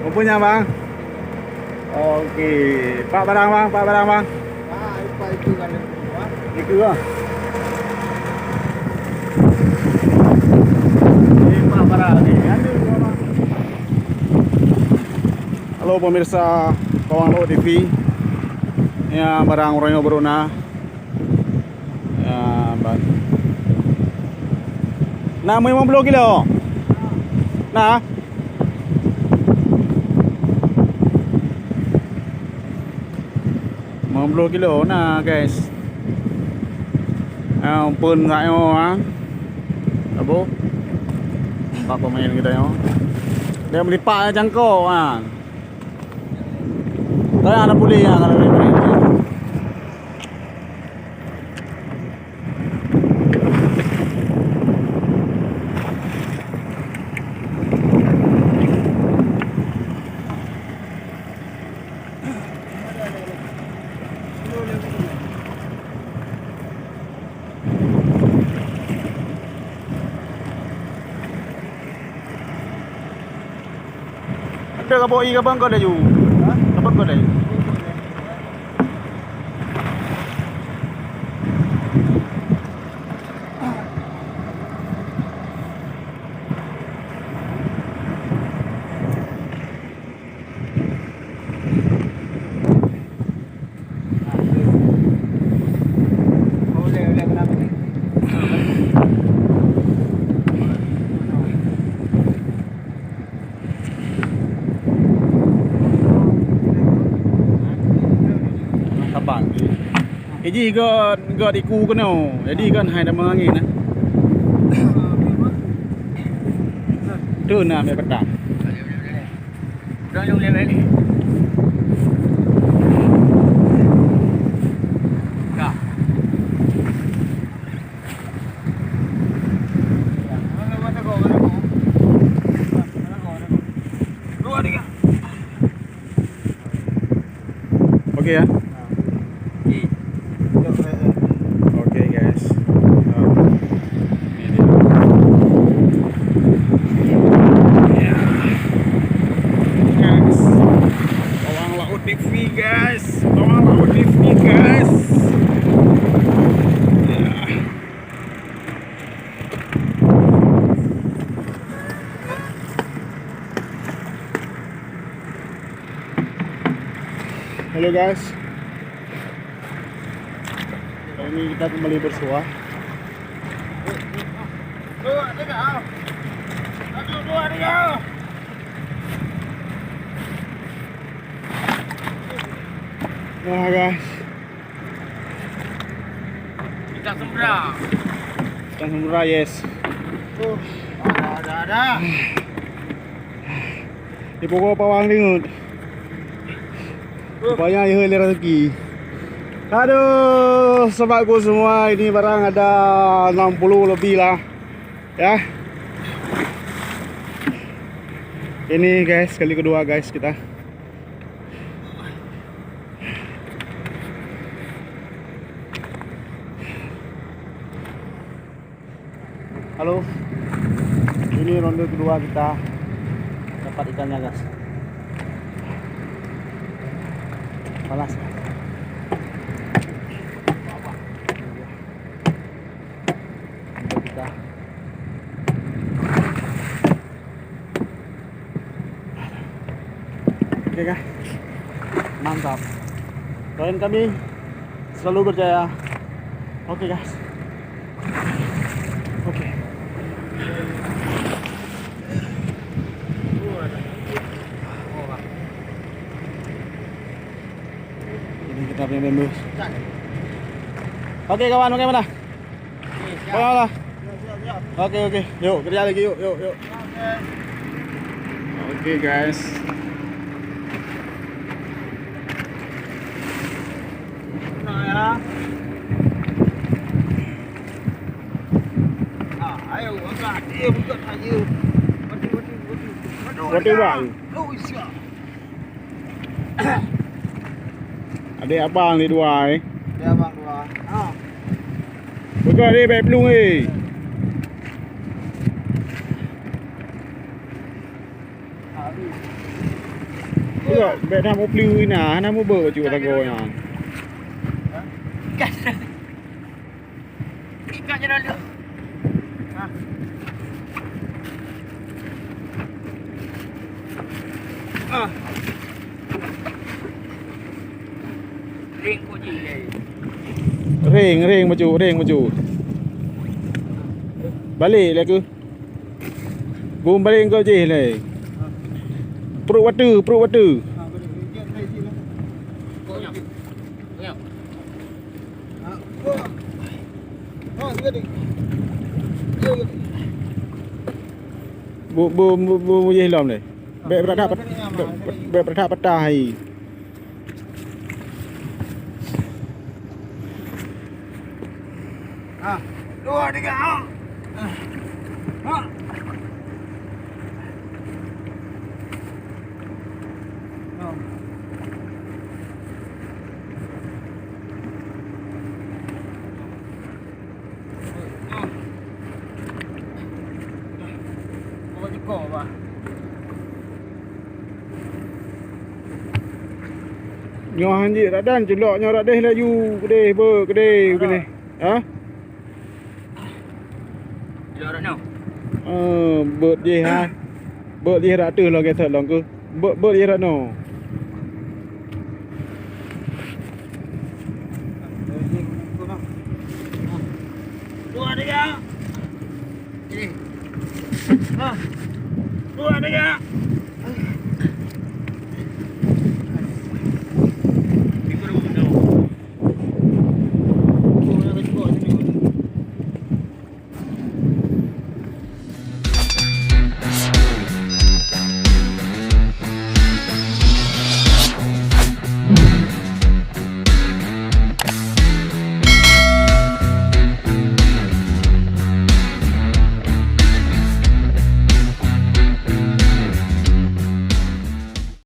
Oh, punya bang. Okey, pak barang bang, pak barang bang. Itu kan yang kedua. Itu lah. Pak barang ni. Halo pemirsa Pawang Laut TV. Ya barang Royo Beruna. Ya bang. Nah, 50 kilo. Nah. 50 kilo nah guys. Pun tayo ha. Abo. Pak pemain kita yo. Dia melipat jangkau ha. Kaya anak boleh ya kalau boleh. Ada ke boi ke bang kau dah ju? Ha? Apa kau dah? Bang. Jadi god iku kena. Jadi kan hai dah mangin nah. Tu nak ambil petang. Dah boleh balik. Dah. Okey ya. Okay guys. Guys. Pawang Laut TV guys. Pawang Laut TV guys. Halo guys. Ini kita kembali bersuah. Nah guys, Ikan sembra. ikan sembra yes. Ada. Di pokok pawang lingut. Rupanya ia hilir rezeki. Aduh, sobatku semua, ini barang ada 60 lebih lah. Ya. Ini guys, kali kedua guys kita. Halo. Ini ronde kedua kita dapat ikannya guys. Panas. Kita. Oke kah? Mantap. Doain kami selalu berjaya. Oke guys. Oke. Ini kita punya bembus. Oke kawan, bagaimana? Bagaimana? Oke. Yuk kerja lagi yuk. Oke guys. Nah ya. Ayo angkat. Buka aja. Roti bang. Oh siap. Adik abang ni dua Dia abang dua. Buka ni baik pelung Iya, bek nak mau beli nah, nak mau bawa juga tak goyang. Ikat je dulu. Ha. Ah. Ring ko ji. Ring maju. Balik lah ke? Bum balik kau je lah. Perut water. Ha, boleh. Dia try sini. Goyang. Ha. Oh, gede. Gede. Bu je hilang ni. Bek berada patah hai. Ha. 2 3 ha. Ha. Oh. Mau dikau apa? Nyoh anjir radan celok nyoh radeh laju gede begini. Ha? Jarak now. Bớt gì ha? Bớt gì ra từ lo cái thật lòng cứ. Bớt gì ra nó. Dua tiga. Ini. Ha. 2 3.